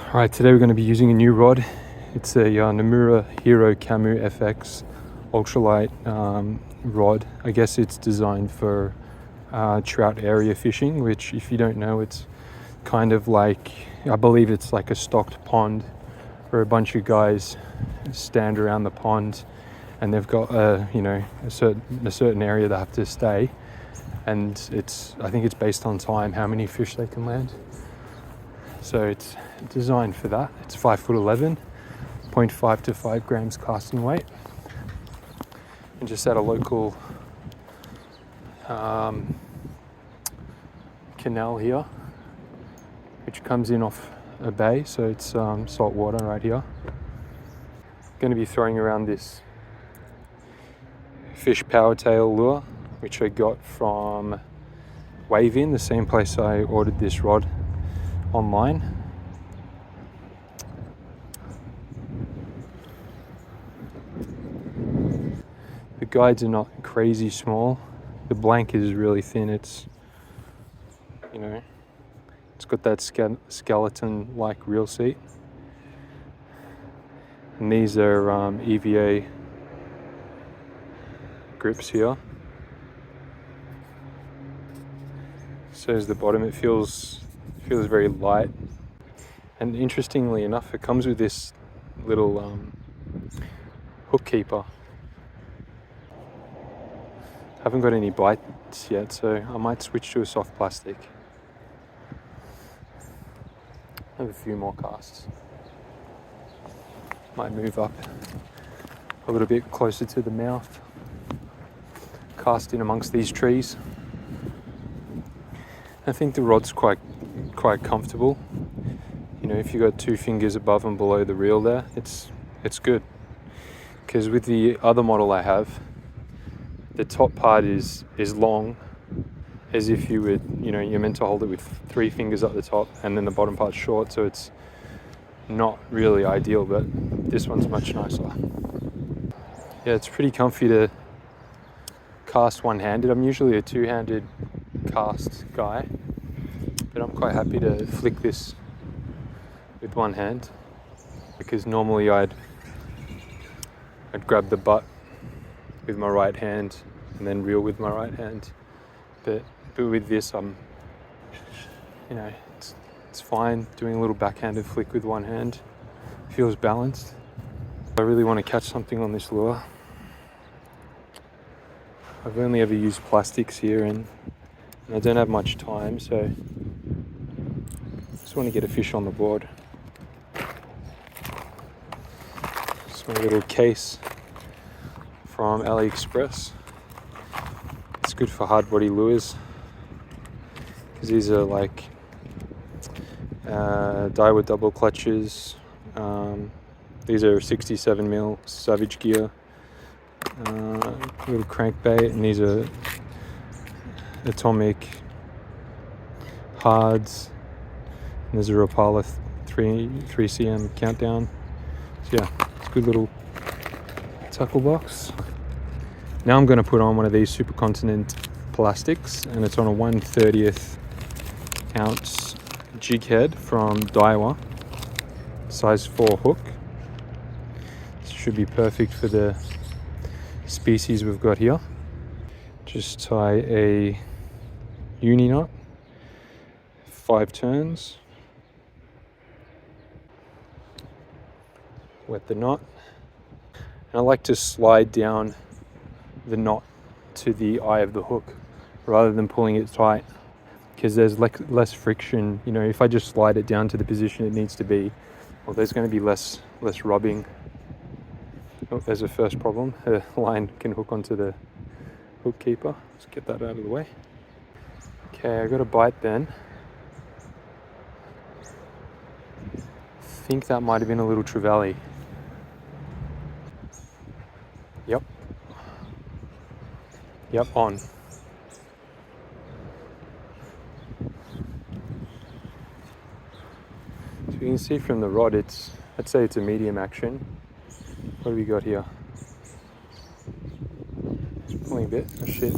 Alright, today we're going to be using a new rod. It's a Nomura Hiro Camou FX Ultralight rod. I guess it's designed for trout area fishing, which if you don't know, it's kind of like, I believe it's like a stocked pond where a bunch of guys stand around the pond and they've got a certain area they have to stay, and I think it's based on time how many fish they can land. So it's designed for that. It's 5'11", 0.5 to 5 grams casting weight, and just at a local canal here, which comes in off a bay, so it's saltwater right here. Going to be throwing around this fish power tail lure, which I got from Wave-In, the same place I ordered this rod online. The guides are not crazy small. The blank is really thin. It's got that skeleton-like reel seat. And these are EVA grips here. So is the bottom. It feels very light, and interestingly enough, it comes with this little hook keeper. Haven't got any bites yet, so I might switch to a soft plastic. Have a few more casts. Might move up a little bit closer to the mouth, cast in amongst these trees. I think the rod's quite comfortable. If you got 2 fingers above and below the reel there, it's good. Because with the other model I have, the top part is long, as if you would, you're meant to hold it with 3 fingers up the top, and then the bottom part's short, so it's not really ideal, but this one's much nicer. Yeah, it's pretty comfy to cast one-handed. I'm usually a two-handed cast guy, but I'm quite happy to flick this with one hand, because normally I'd grab the butt with my right hand and then reel with my right hand, but with this it's fine doing a little backhanded flick with one hand. Feels balanced. I really want to catch something on this lure. I've only ever used plastics here, and I don't have much time, so just want to get a fish on the board. Just my little case from AliExpress. It's good for hard body lures, because these are like Daiwa double clutches. These are 67mm Savage Gear little crankbait, and these are Atomic hards. And there's a Rapala 3cm countdown. So yeah, it's a good little tackle box. Now I'm going to put on one of these Supercontinent plastics, and it's on a 1/30th ounce jig head from Daiwa, size 4 hook. This should be perfect for the species we've got here. Just tie a uni knot, 5 turns, wet the knot, and I like to slide down the knot to the eye of the hook rather than pulling it tight, because there's less friction. If I just slide it down to the position it needs to be, well, there's going to be less rubbing. Oh, there's a first problem. The line can hook onto the hook keeper. Let's get that out of the way. Okay, I got a bite then. I think that might have been a little Trevally. Yep, on. So you can see from the rod, I'd say it's a medium action. What have we got here? It's pulling a bit. Oh shit.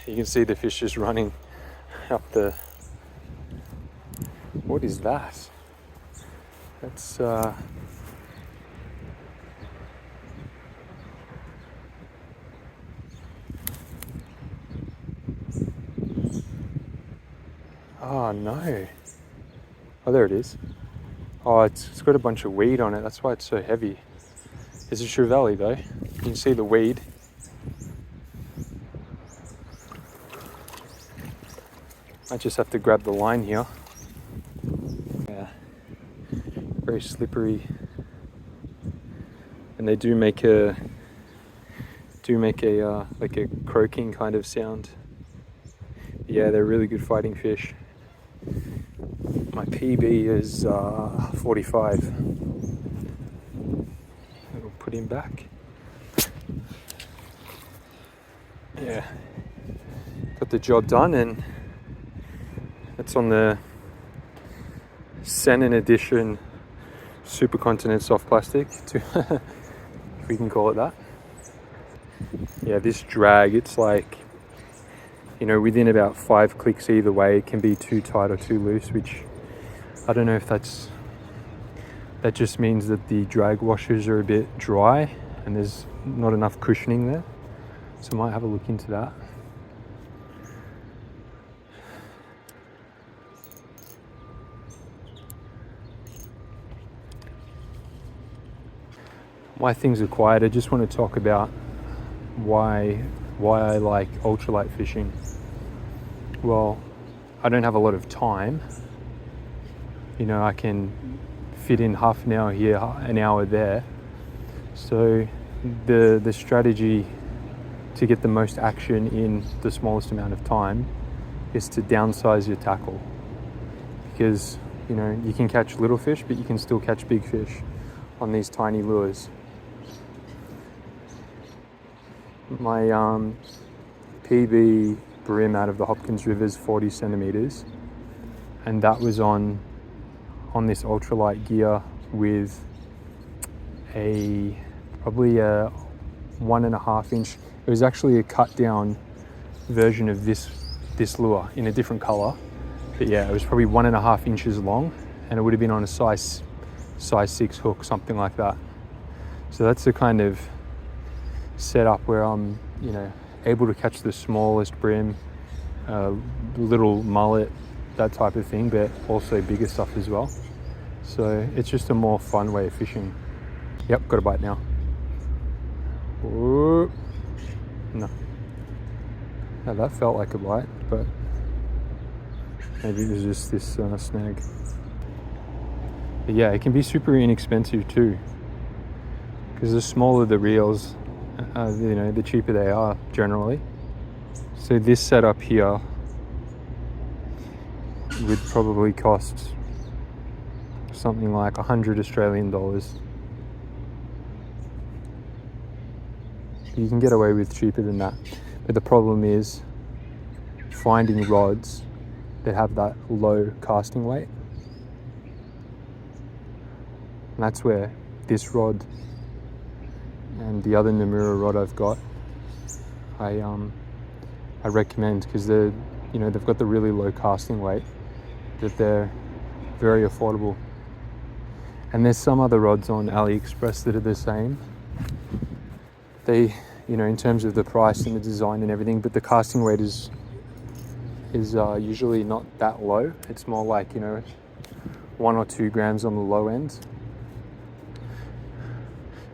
You can see the fish just running up the... What is that? That's oh no. Oh, there it is. Oh, it's got a bunch of weed on it. That's why it's so heavy. It's a Trevally though. You can see the weed. I just have to grab the line here. Yeah, very slippery. And they do make a like a croaking kind of sound. Yeah, they're really good fighting fish. My PB is 45. I'll put him back. Yeah, got the job done, and it's on the Senin edition Supercontinent soft plastic, if we can call it that. Yeah, this drag, it's like, you know, within about 5 clicks either way, it can be too tight or too loose, which I don't know if that just means that the drag washers are a bit dry and there's not enough cushioning there. So I might have a look into that. Why things are quiet, I just want to talk about why I like ultralight fishing. Well, I don't have a lot of time. You know, I can fit in half an hour here, an hour there. So the strategy to get the most action in the smallest amount of time is to downsize your tackle. Because, you know, you can catch little fish, but you can still catch big fish on these tiny lures. My PB brim out of the Hopkins River is 40 centimeters, and that was on this ultralight gear with probably a 1.5 inch. It was actually a cut down version of this lure in a different color, but yeah, it was probably 1.5 inches long, and it would have been on a size 6 hook, something like that. So that's the kind of setup where I'm, you know, able to catch the smallest brim, little mullet, that type of thing, but also bigger stuff as well. So it's just a more fun way of fishing. Yep, got a bite now. Ooh. No. Now that felt like a bite, but maybe it was just this snag. But yeah, it can be super inexpensive too, because the smaller the reels, you know, the cheaper they are generally. So this setup here would probably cost something like 100 Australian dollars. You can get away with cheaper than that, but the problem is finding rods that have that low casting weight, and that's where this rod and the other Nomura rod I've got, I recommend, because they're, you know, they've got the really low casting weight, that they're very affordable. And there's some other rods on AliExpress that are the same. They, you know, in terms of the price and the design and everything, but the casting weight is usually not that low. It's more like, you know, 1 or 2 grams on the low end,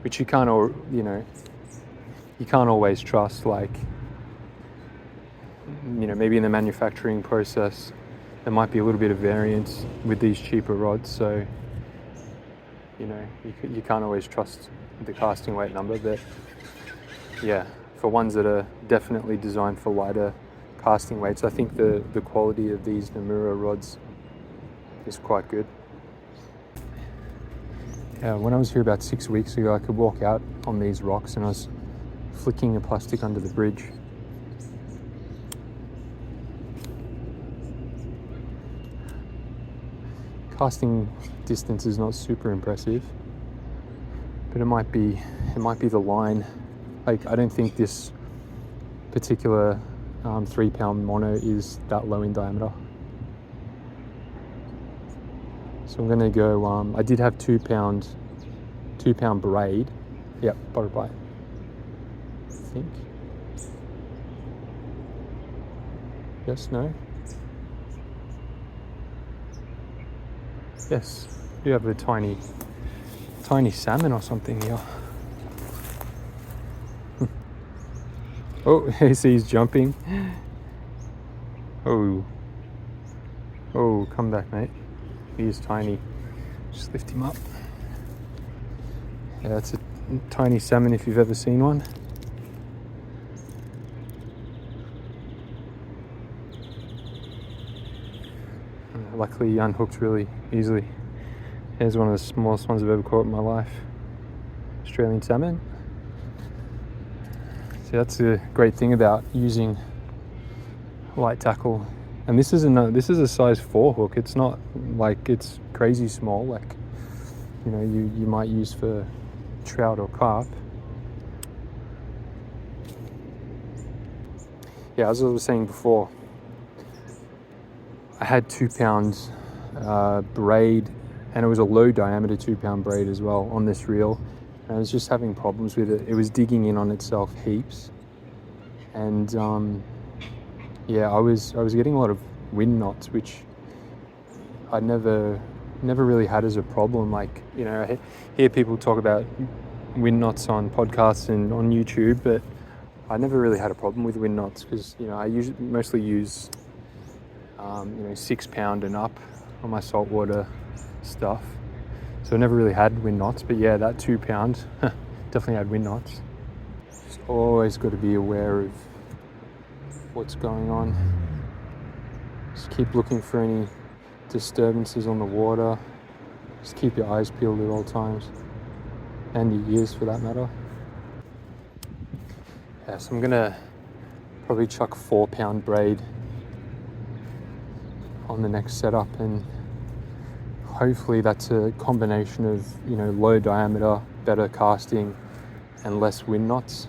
which you can't, you know, you can't always trust. Like, you know, maybe in the manufacturing process there might be a little bit of variance with these cheaper rods, so, you know, you can't always trust the casting weight number. But yeah, for ones that are definitely designed for lighter casting weights, I think the quality of these Nomura rods is quite good. Yeah, when I was here about 6 weeks ago, I could walk out on these rocks and I was flicking a plastic under the bridge. Casting distance is not super impressive, but it might be the line. Like, I don't think this particular 3-pound mono is that low in diameter. So I'm gonna go, I did have 2-pound braid. Yep, butterbite, I think. Yes, no? Yes, you have a tiny salmon or something here. Oh, I see he's jumping. Oh, come back, mate. He is tiny. Just lift him up. Yeah, that's a tiny salmon if you've ever seen one. Luckily he unhooked really easily. Here's one of the smallest ones I've ever caught in my life. Australian salmon. See, that's a great thing about using light tackle. And this is a size 4 hook. It's not like it's crazy small, like, you know, you might use for trout or carp. Yeah, as I was saying before, I had 2-pound braid, and it was a low diameter 2-pound braid as well on this reel. And I was just having problems with it. It was digging in on itself heaps, and yeah, I was getting a lot of wind knots, which I never really had as a problem. Like, you know, I hear people talk about wind knots on podcasts and on YouTube, but I never really had a problem with wind knots because, you know, I mostly use 6-pound and up on my saltwater stuff, so I never really had wind knots. But yeah, that 2-pound definitely had wind knots. Just always got to be aware of what's going on. Just keep looking for any disturbances on the water. Just keep your eyes peeled at all times, and your ears for that matter. Yeah, so I'm gonna probably chuck 4-pound braid on the next setup, and hopefully that's a combination of, you know, low diameter, better casting, and less wind knots.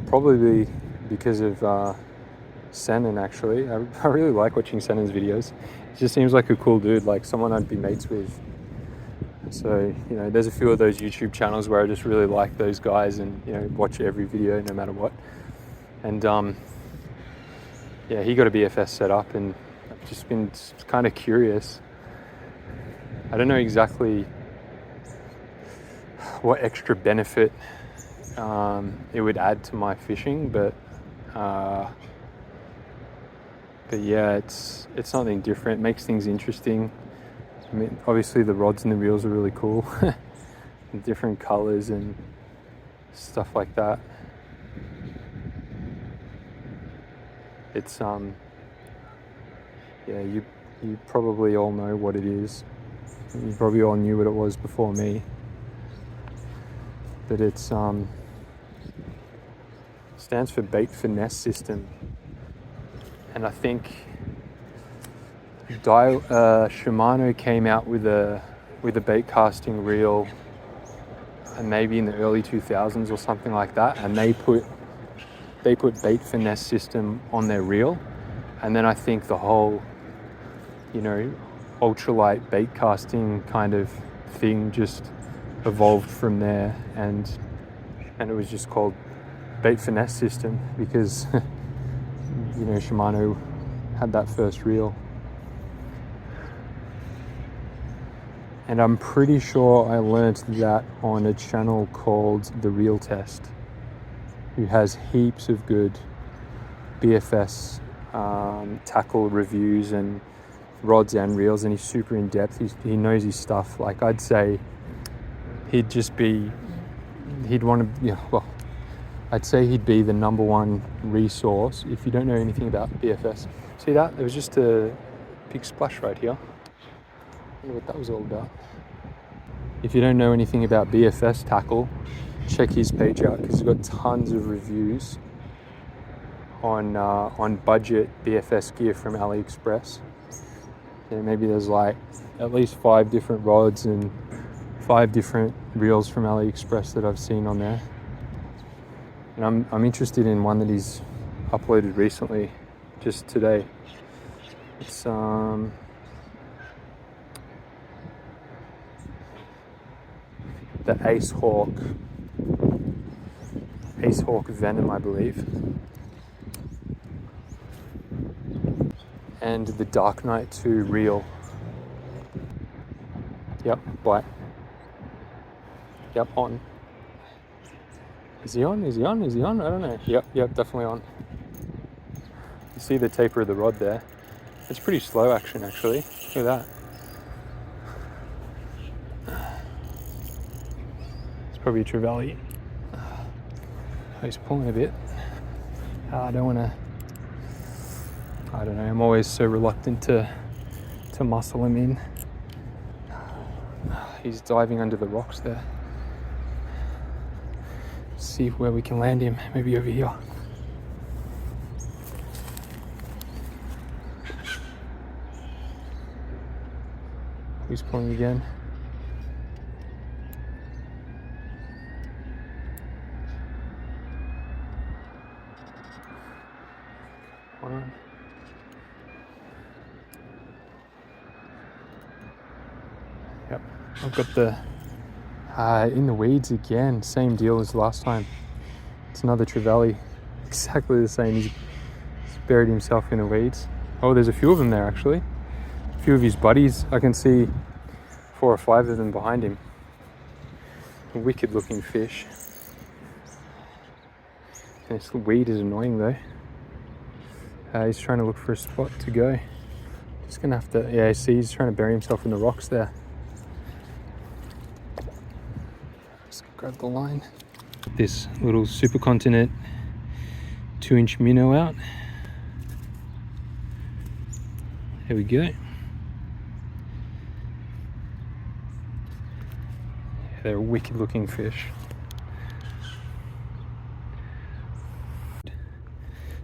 Probably because of Senan, actually. I really like watching Senan's videos. He just seems like a cool dude, like someone I'd be mates with. So, you know, there's a few of those YouTube channels where I just really like those guys and, you know, watch every video no matter what. And yeah, he got a BFS set up, and I've just been kind of curious. I don't know exactly what extra benefit it would add to my fishing, but yeah, it's something different. It makes things interesting. I mean, obviously the rods and the reels are really cool. Different colors and stuff like that. It's yeah, you probably all know what it is. You probably all knew what it was before me. But it's stands for Bait Finesse system. And I think Shimano came out with a bait casting reel, and maybe in the early 2000s or something like that, and they put Bait Finesse system on their reel, and then I think the whole, you know, ultralight bait casting kind of thing just evolved from there, and it was just called Bait Finesse system because you know, Shimano had that first reel. And I'm pretty sure I learnt that on a channel called The Reel Test, who has heaps of good BFS tackle reviews and rods and reels, and he's super in depth. He knows his stuff. Like, I'd say he'd say he'd be the number one resource if you don't know anything about BFS. See that? There was just a big splash right here. I wonder what that was all about. If you don't know anything about BFS tackle, check his page out because he's got tons of reviews on budget BFS gear from AliExpress. Yeah, maybe there's like at least 5 different rods and 5 different reels from AliExpress that I've seen on there. And I'm interested in one that he's uploaded recently, just today. It's the Ace Hawk Venom, I believe, and the Dark Knight 2 Reel. Yep, bite. Yep, on. Is he on? Is he on? Is he on? I don't know. Yep, definitely on. You see the taper of the rod there? It's pretty slow action, actually. Look at that. It's probably a Trevally. He's pulling a bit. I don't want to. I don't know. I'm always so reluctant to muscle him in. He's diving under the rocks there. See where we can land him. Maybe over here. He's pulling again. One. Yep, I've got the in the weeds again. Same deal as last time. It's another Trevally, exactly the same. He's buried himself in the weeds. Oh, there's a few of them there actually. A few of his buddies. I can see 4 or 5 of them behind him. A wicked looking fish. And this weed is annoying though. He's trying to look for a spot to go. Just gonna have to, yeah, see, he's trying to bury himself in the rocks there. Just grab the line. This little Supercontinent 2-inch minnow out. There we go. They're a wicked looking fish.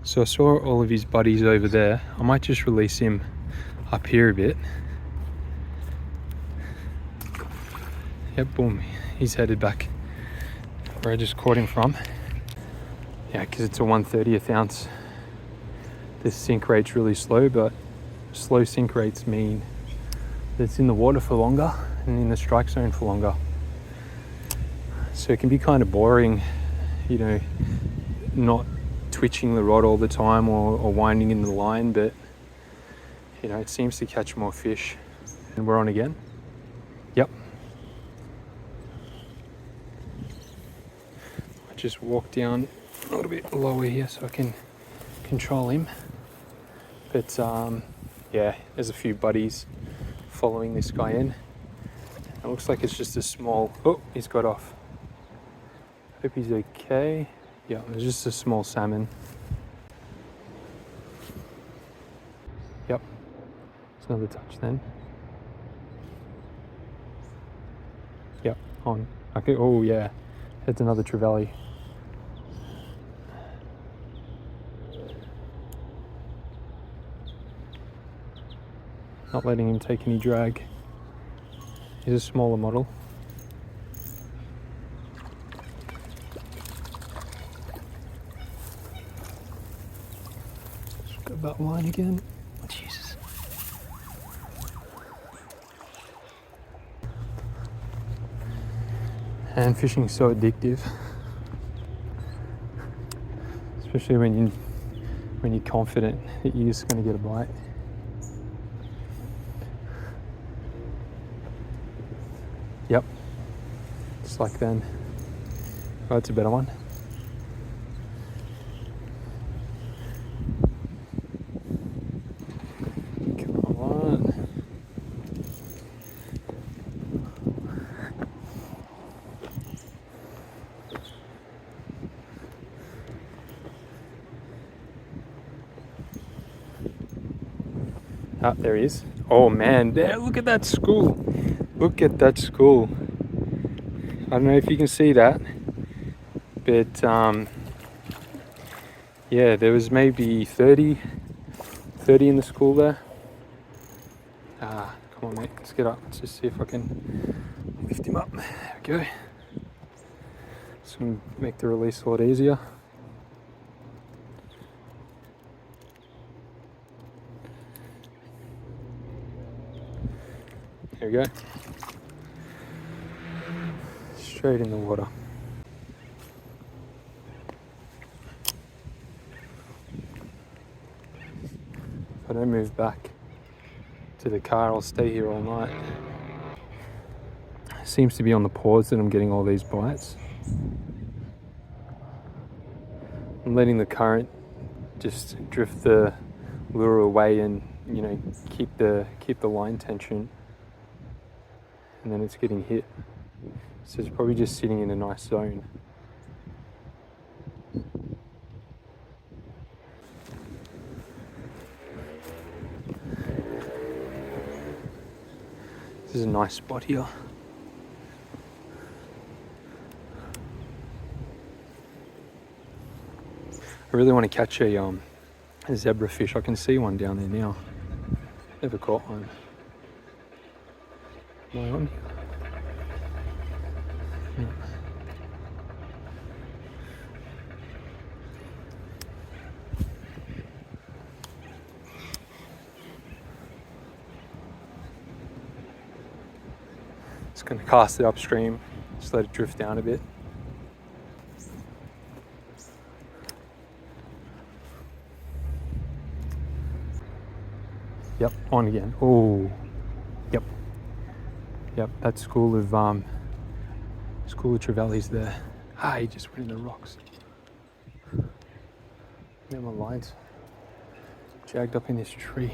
So I saw all of his buddies over there. I might just release him up here a bit. Yep, boom. He's headed back where I just caught him from. Yeah, because it's a 1/30th ounce. This sink rate's really slow, but slow sink rates mean that it's in the water for longer and in the strike zone for longer. So it can be kind of boring, you know, not twitching the rod all the time or winding in the line, but you know, it seems to catch more fish. And we're on again. Yep. I just walk down a little bit lower here so I can control him. But yeah, there's a few buddies following this guy in. It looks like it's just a small, oh, he's got off. Hope he's okay. Yeah, it's just a small salmon. Yep, it's another touch then. Yep, on. Okay, oh yeah, it's another Trevally. Not letting him take any drag. He's a smaller model. Got that line again. Jesus. And fishing is so addictive, especially when you're confident that you're just going to get a bite. Yep, just like then. Oh, it's a better one. Ah, there he is. Oh man, there, look at that school. Look at that school. I don't know if you can see that, but yeah, there was maybe 30 in the school there. Come on mate, let's get up. Let's just see if I can lift him up. There we go. It's gonna make the release a lot easier. Here we go. Straight in the water. If I don't move back to the car, I'll stay here all night. Seems to be on the pause that I'm getting all these bites. I'm letting the current just drift the lure away and, you know, keep the line tension, and then it's getting hit. So it's probably just sitting in a nice zone. This is a nice spot here. I really want to catch a zebra fish. I can see one down there now. Never caught one. Am I on? Yeah. Just going to cast it upstream, just let it drift down a bit. Yep, on again. Oh, yep. That school of Trevally's there. Ah, he just went in the rocks. Now my line's jagged up in this tree.